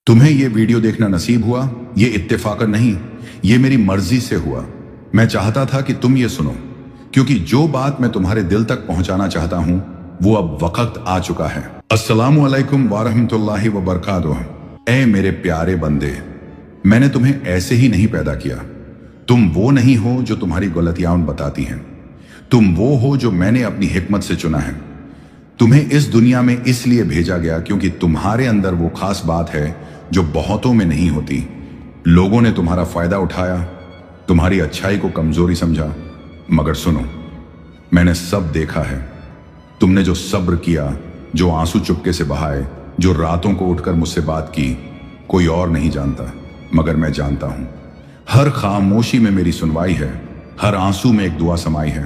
तुम्हें ये वीडियो देखना नसीब हुआ, ये इत्तेफाकन नहीं, ये मेरी मर्जी से हुआ। मैं चाहता था कि तुम ये सुनो, क्योंकि जो बात मैं तुम्हारे दिल तक पहुंचाना चाहता हूं वो अब वक्त आ चुका है। अस्सलामु अलैकुम वरहमतुल्लाहि वबरकातुह। ऐ मेरे प्यारे बंदे, मैंने तुम्हें ऐसे ही नहीं पैदा किया। तुम वो नहीं हो जो तुम्हारी गलतियां बताती हैं। तुम वो हो जो मैंने अपनी हिकमत से चुना है। तुम्हें इस दुनिया में इसलिए भेजा गया क्योंकि तुम्हारे अंदर वो खास बात है जो बहुतों में नहीं होती। लोगों ने तुम्हारा फायदा उठाया, तुम्हारी अच्छाई को कमजोरी समझा, मगर सुनो, मैंने सब देखा है। तुमने जो सब्र किया, जो आंसू चुपके से बहाए, जो रातों को उठकर मुझसे बात की, कोई और नहीं जानता मगर मैं जानता हूं। हर खामोशी में मेरी सुनवाई है, हर आंसू में एक दुआ समाई है।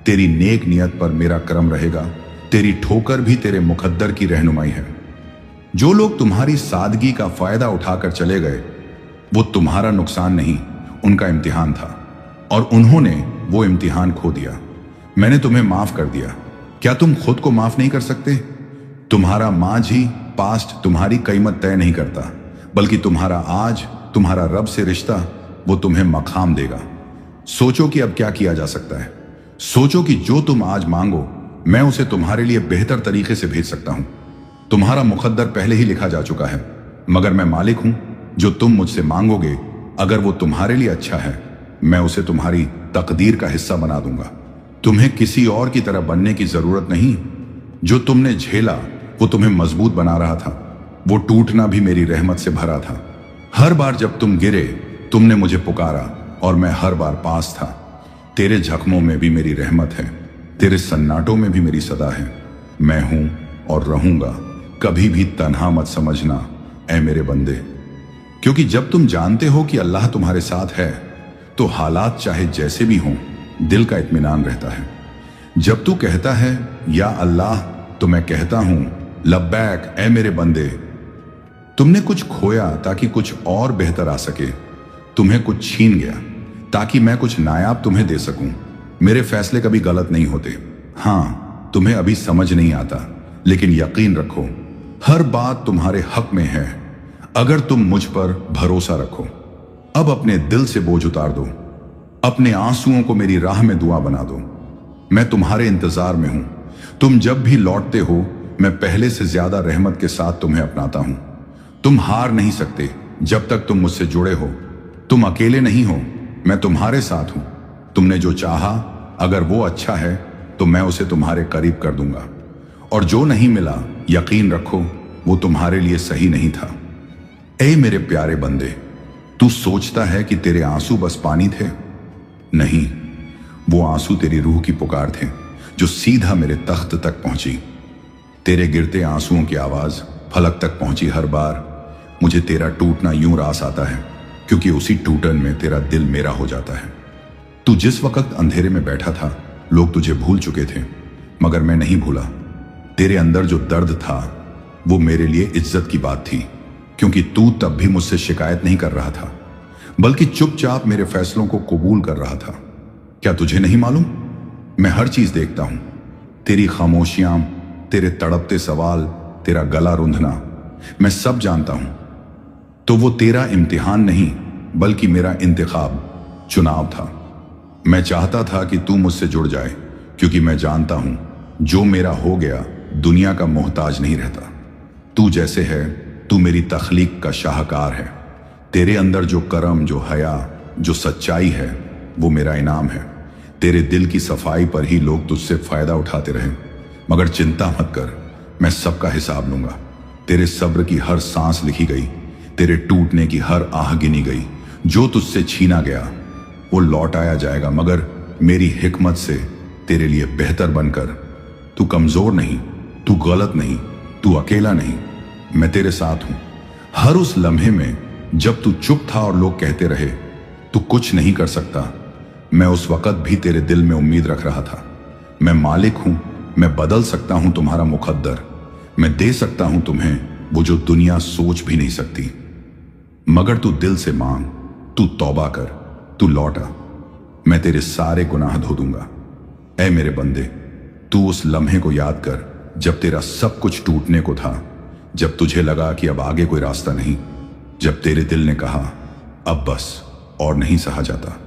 तेरी नेक नियत पर मेरा करम रहेगा, तेरी ठोकर भी तेरे मुकद्दर की रहनुमाई है। जो लोग तुम्हारी सादगी का फायदा उठाकर चले गए, वो तुम्हारा नुकसान नहीं, उनका इम्तिहान था, और उन्होंने वो इम्तिहान खो दिया। मैंने तुम्हें माफ कर दिया। क्या तुम खुद को माफ नहीं कर सकते? तुम्हारा माजी पास्ट तुम्हारी कीमत तय नहीं करता, बल्कि तुम्हारा आज, तुम्हारा रब से रिश्ता, वो तुम्हें मकाम देगा। सोचो कि अब क्या किया जा सकता है। सोचो कि जो तुम आज मांगो, मैं उसे तुम्हारे लिए बेहतर तरीके से भेज सकता हूं। तुम्हारा मुकद्दर पहले ही लिखा जा चुका है, मगर मैं मालिक हूं। जो तुम मुझसे मांगोगे, अगर वो तुम्हारे लिए अच्छा है, मैं उसे तुम्हारी तकदीर का हिस्सा बना दूंगा। तुम्हें किसी और की तरह बनने की जरूरत नहीं। जो तुमने झेला वो तुम्हें मजबूत बना रहा था। वो टूटना भी मेरी रहमत से भरा था। हर बार जब तुम गिरे, तुमने मुझे पुकारा और मैं हर बार पास था। तेरे जख्मों में भी मेरी रहमत है, तेरे सन्नाटों में भी मेरी सदा है। मैं हूं और रहूंगा, कभी भी तन्हा मत समझना ऐ मेरे बंदे। क्योंकि जब तुम जानते हो कि अल्लाह तुम्हारे साथ है, तो हालात चाहे जैसे भी हों, दिल का इत्मीनान रहता है। जब तू कहता है या अल्लाह, तो मैं कहता हूं लब्बैक ऐ मेरे बंदे। तुमने कुछ खोया ताकि कुछ और बेहतर आ सके। तुम्हें कुछ छीन गया ताकि मैं कुछ नायाब तुम्हें दे सकूं। मेरे फैसले कभी गलत नहीं होते। हां, तुम्हें अभी समझ नहीं आता, लेकिन यकीन रखो, हर बात तुम्हारे हक में है अगर तुम मुझ पर भरोसा रखो। अब अपने दिल से बोझ उतार दो, अपने आंसुओं को मेरी राह में दुआ बना दो। मैं तुम्हारे इंतजार में हूं। तुम जब भी लौटते हो, मैं पहले से ज्यादा रहमत के साथ तुम्हें अपनाता हूं। तुम हार नहीं सकते जब तक तुम मुझसे जुड़े हो। तुम अकेले नहीं हो, मैं तुम्हारे साथ हूं। तुमने जो चाहा, अगर वो अच्छा है तो मैं उसे तुम्हारे करीब कर दूंगा, और जो नहीं मिला, यकीन रखो वो तुम्हारे लिए सही नहीं था। ऐ मेरे प्यारे बंदे, तू सोचता है कि तेरे आंसू बस पानी थे? नहीं, वो आंसू तेरी रूह की पुकार थे, जो सीधा मेरे तख्त तक पहुंची। तेरे गिरते आंसुओं की आवाज फलक तक पहुंची। हर बार मुझे तेरा टूटना यूं रास आता है, क्योंकि उसी टूटन में तेरा दिल मेरा हो जाता है। तू जिस वक्त अंधेरे में बैठा था, लोग तुझे भूल चुके थे, मगर मैं नहीं भूला। तेरे अंदर जो दर्द था, वो मेरे लिए इज्जत की बात थी, क्योंकि तू तब भी मुझसे शिकायत नहीं कर रहा था, बल्कि चुपचाप मेरे फैसलों को कबूल कर रहा था। क्या तुझे नहीं मालूम? मैं हर चीज देखता हूं। तेरी खामोशियां, तेरे तड़पते सवाल, तेरा गला रुंधना, मैं सब जानता हूं। तो वो तेरा इम्तिहान नहीं, बल्कि मेरा इंतखाब, चुनाव था। मैं चाहता था कि तू मुझसे जुड़ जाए, क्योंकि मैं जानता हूं जो मेरा हो गया दुनिया का मोहताज नहीं रहता। तू जैसे है, तू मेरी तख्लीक का शाहकार है। तेरे अंदर जो करम, जो हया, जो सच्चाई है, वो मेरा इनाम है। तेरे दिल की सफाई पर ही लोग तुझसे फायदा उठाते रहे, मगर चिंता मत कर, मैं सबका हिसाब लूंगा। तेरे सब्र की हर सांस लिखी गई, तेरे टूटने की हर आह गिनी गई। जो तुझसे छीना गया वो लौट आया जाएगा, मगर मेरी हिकमत से तेरे लिए बेहतर बनकर। तू कमजोर नहीं, तू गलत नहीं, तू अकेला नहीं, मैं तेरे साथ हूं। हर उस लम्हे में जब तू चुप था और लोग कहते रहे तू कुछ नहीं कर सकता, मैं उस वक्त भी तेरे दिल में उम्मीद रख रहा था। मैं मालिक हूं, मैं बदल सकता हूं तुम्हारा मुकद्दर। मैं दे सकता हूं तुम्हें वो जो दुनिया सोच भी नहीं सकती। मगर तू दिल से मांग, तू तौबा कर, तू लौटा, मैं तेरे सारे गुनाह धो दूंगा। ऐ मेरे बंदे, तू उस लम्हे को याद कर जब तेरा सब कुछ टूटने को था, जब तुझे लगा कि अब आगे कोई रास्ता नहीं, जब तेरे दिल ने कहा अब बस और नहीं सहा जाता।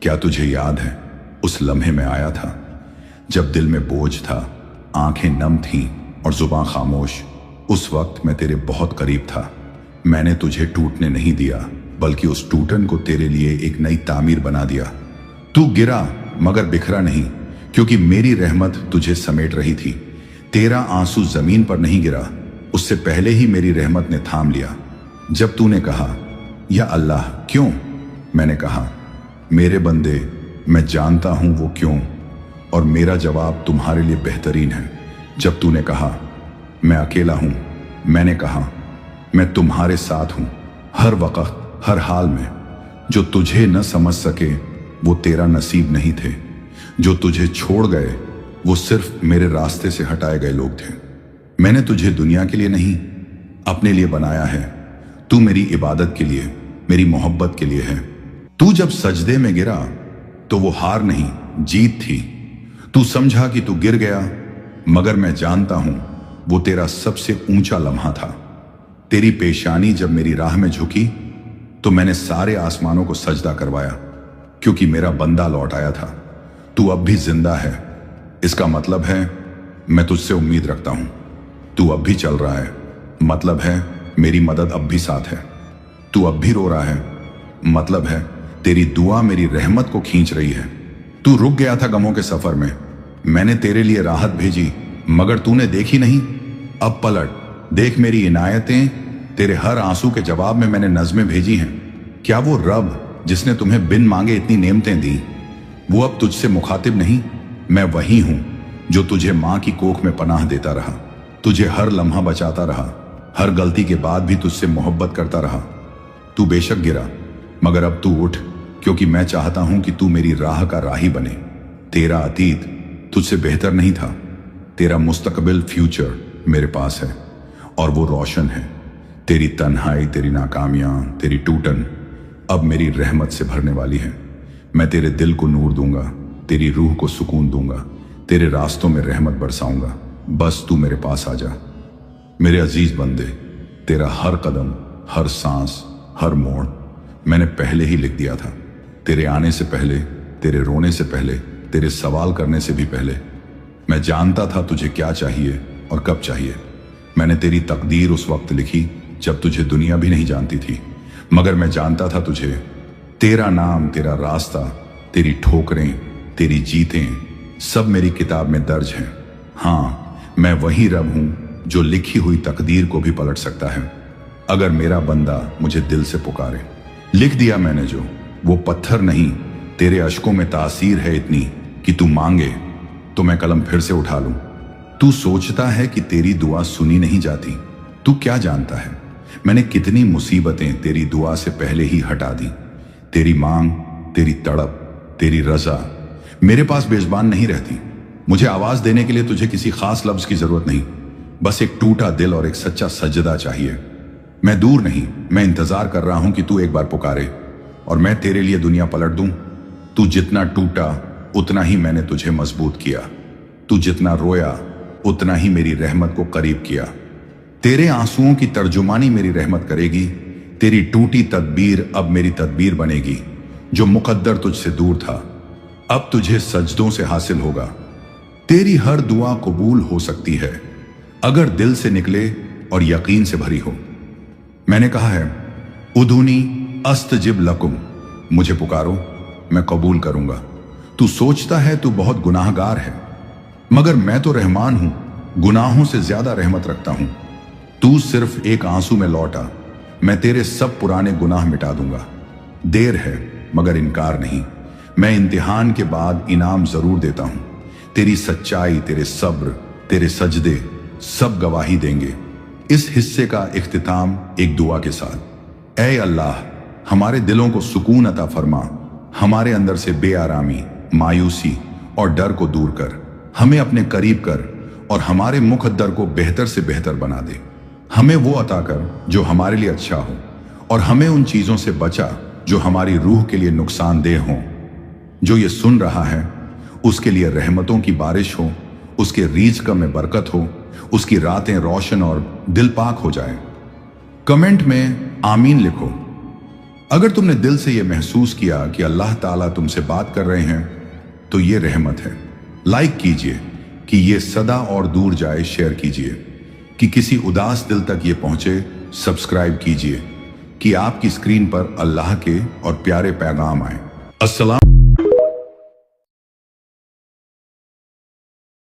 क्या तुझे याद है उस लम्हे में आया था जब दिल में बोझ था, आंखें नम थीं और जुबान खामोश। उस वक्त मैं तेरे बहुत करीब था। मैंने तुझे टूटने नहीं दिया, बल्कि उस टूटन को तेरे लिए एक नई तामीर बना दिया। तू गिरा मगर बिखरा नहीं, क्योंकि मेरी रहमत तुझे समेट रही थी। तेरा आंसू जमीन पर नहीं गिरा, उससे पहले ही मेरी रहमत ने थाम लिया। जब तूने कहा या अल्लाह क्यों, मैंने कहा मेरे बंदे मैं जानता हूं वो क्यों, और मेरा जवाब तुम्हारे लिए बेहतरीन है। जब तूने कहा मैं अकेला हूं, मैंने कहा मैं तुम्हारे साथ हूं, हर वक्त हर हाल में। जो तुझे न समझ सके वो तेरा नसीब नहीं थे, जो तुझे छोड़ गए वो सिर्फ मेरे रास्ते से हटाए गए लोग थे। मैंने तुझे दुनिया के लिए नहीं अपने लिए बनाया है। तू मेरी इबादत के लिए, मेरी मोहब्बत के लिए है। तू जब सजदे में गिरा तो वो हार नहीं जीत थी। तू समझा कि तू गिर गया, मगर मैं जानता हूं वो तेरा सबसे ऊंचा लम्हा था। तेरी पेशानी जब मेरी राह में झुकी तो मैंने सारे आसमानों को सजदा करवाया, क्योंकि मेरा बंदा लौट आया था। तू अब भी जिंदा है, इसका मतलब है मैं तुझसे उम्मीद रखता हूं। तू अब भी चल रहा है, मतलब है मेरी मदद अब भी साथ है। तू अब भी रो रहा है, मतलब है तेरी दुआ मेरी रहमत को खींच रही है। तू रुक गया था गमों के सफर में, मैंने तेरे लिए राहत भेजी, मगर तूने देखी नहीं। अब पलट देख मेरी इनायतें, तेरे हर आंसू के जवाब में मैंने नज़में भेजी हैं। क्या वो रब जिसने तुम्हें बिन मांगे इतनी नेमतें दी, वो अब तुझसे मुखातिब नहीं? मैं वही हूं जो तुझे मां की कोख में पनाह देता रहा, तुझे हर लम्हा बचाता रहा, हर गलती के बाद भी तुझसे मोहब्बत करता रहा। तू बेशक गिरा, मगर अब तू उठ, क्योंकि मैं चाहता हूं कि तू मेरी राह का राही बने। तेरा अतीत तुझसे बेहतर नहीं था, तेरा मुस्तकबिल फ्यूचर मेरे पास है, और वो रोशन है। तेरी तन्हाई, तेरी नाकामियां, तेरी टूटन अब मेरी रहमत से भरने वाली है। मैं तेरे दिल को नूर दूंगा, तेरी रूह को सुकून दूंगा, तेरे रास्तों में रहमत बरसाऊंगा। बस तू मेरे पास आ जा। मेरे अजीज बंदे, तेरा हर कदम, हर सांस, हर मोड़ मैंने पहले ही लिख दिया था। तेरे आने से पहले, तेरे रोने से पहले, तेरे सवाल करने से भी पहले। मैं जानता था तुझे क्या चाहिए और कब चाहिए। मैंने तेरी तकदीर उस वक्त लिखी जब तुझे दुनिया भी नहीं जानती थी, मगर मैं जानता था तुझे। तेरा नाम, तेरा रास्ता, तेरी ठोकरें, तेरी जीतें सब मेरी किताब में दर्ज हैं। हाँ, मैं वही रब हूं जो लिखी हुई तकदीर को भी पलट सकता है, अगर मेरा बंदा मुझे दिल से पुकारे। लिख दिया मैंने जो, वो पत्थर नहीं, तेरे अश्कों में तासीर है इतनी कि तू मांगे तो मैं कलम फिर से उठा लूं। तू सोचता है कि तेरी दुआ सुनी नहीं जाती, तू क्या जानता है मैंने कितनी मुसीबतें तेरी दुआ से पहले ही हटा दी। तेरी मांग, तेरी तड़प, तेरी रजा मेरे पास बेज़बान नहीं रहती। मुझे आवाज देने के लिए तुझे किसी खास लफ्ज की जरूरत नहीं, बस एक टूटा दिल और एक सच्चा सजदा चाहिए। मैं दूर नहीं, मैं इंतजार कर रहा हूं कि तू एक बार पुकारे और मैं तेरे लिए दुनिया पलट दूं। तू जितना टूटा उतना ही मैंने तुझे मजबूत किया, तू जितना रोया उतना ही मेरी रहमत को करीब किया। तेरे आंसुओं की तर्जुमानी मेरी रहमत करेगी, तेरी टूटी तदबीर अब मेरी तदबीर बनेगी। जो मुकद्दर तुझसे दूर था अब तुझे सजदों से हासिल होगा। तेरी हर दुआ कबूल हो सकती है अगर दिल से निकले और यकीन से भरी हो। मैंने कहा है उदूनी अस्तजिब लकुम, मुझे पुकारो मैं कबूल करूंगा। तू सोचता है तू बहुत गुनाहगार है, मगर मैं तो रहमान हूं, गुनाहों से ज्यादा रहमत रखता हूं। तू सिर्फ एक आंसू में लौटा, मैं तेरे सब पुराने गुनाह मिटा दूंगा। देर है मगर इनकार नहीं, मैं इम्तिहान के बाद इनाम जरूर देता हूं। तेरी सच्चाई, तेरे सब्र, तेरे सजदे सब गवाही देंगे। इस हिस्से का इख्तिताम एक दुआ के साथ। ऐ अल्लाह, हमारे दिलों को सुकून अता फरमा, हमारे अंदर से बेआरामी, मायूसी और डर को दूर कर, हमें अपने करीब कर और हमारे मुकद्दर को बेहतर से बेहतर बना दे। हमें वो अता कर जो हमारे लिए अच्छा हो, और हमें उन चीजों से बचा जो हमारी रूह के लिए नुकसानदेह हों। जो ये सुन रहा है उसके लिए रहमतों की बारिश हो, उसके रिज़्क़ में बरकत हो, उसकी रातें रोशन और दिल पाक हो जाए। कमेंट में आमीन लिखो। अगर तुमने दिल से यह महसूस किया कि अल्लाह ताला तुमसे बात कर रहे हैं तो ये रहमत है। लाइक कीजिए कि ये सदा और दूर जाए, शेयर कीजिए कि किसी उदास दिल तक ये पहुंचे, सब्सक्राइब कीजिए कि आपकी स्क्रीन पर अल्लाह के और प्यारे पैगाम आए। अस्सलाम।